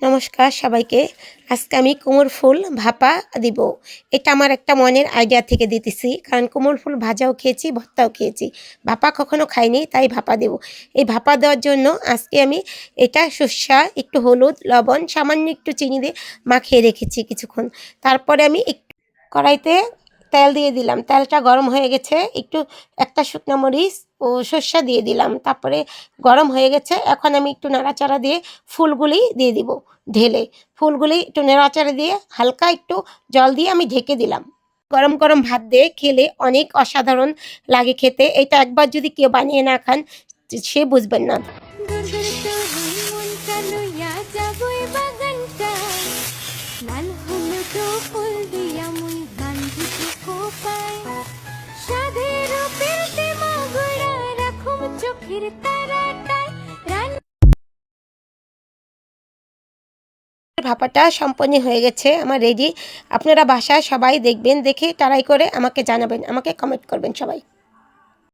নমস্কার সবাইকে। আজকে আমি কুমড়োর ফুল ভাপা দিব। এটা আমার একটা মনের আইডিয়া থেকে দিতেছি, কারণ কুমড়োর ফুল ভাজাও খেয়েছি, ভর্তাও খেয়েছি, ভাপা কখনো খাইনি, তাই ভাপা দেব। এই ভাপা দেওয়ার জন্য আজকে আমি এটা সর্ষা, একটু হলুদ, লবণ, সামান্য একটু চিনি দিয়ে মাখিয়ে রেখেছি কিছুক্ষণ। তারপরে আমি একটু কড়াইতে তেল দিয়ে দিলাম, তেলটা গরম হয়ে গেছে, একটু একটা শুকনো মরিচ ও সর্ষা দিয়ে দিলাম, তারপরে গরম হয়ে গেছে। এখন আমি একটু নাড়াচাড়া দিয়ে ফুলগুলি দিয়ে দিব ঢেলে। ফুলগুলি একটু নাড়াচাড়া দিয়ে হালকা একটু জল দিয়ে আমি ঢেকে দিলাম। গরম গরম ভাত দিয়ে খেলে অনেক অসাধারণ লাগে খেতে। এটা একবার যদি কেউ বানিয়ে না খান সে বুঝবেন না। ভাপাটা সম্পন্ন হয়ে গেছে, আমার রেডি। আপনারা বাসায় সবাই দেখবেন, দেখে ট্রাই করে আমাকে জানাবেন, আমাকে কমেন্ট করবেন সবাই।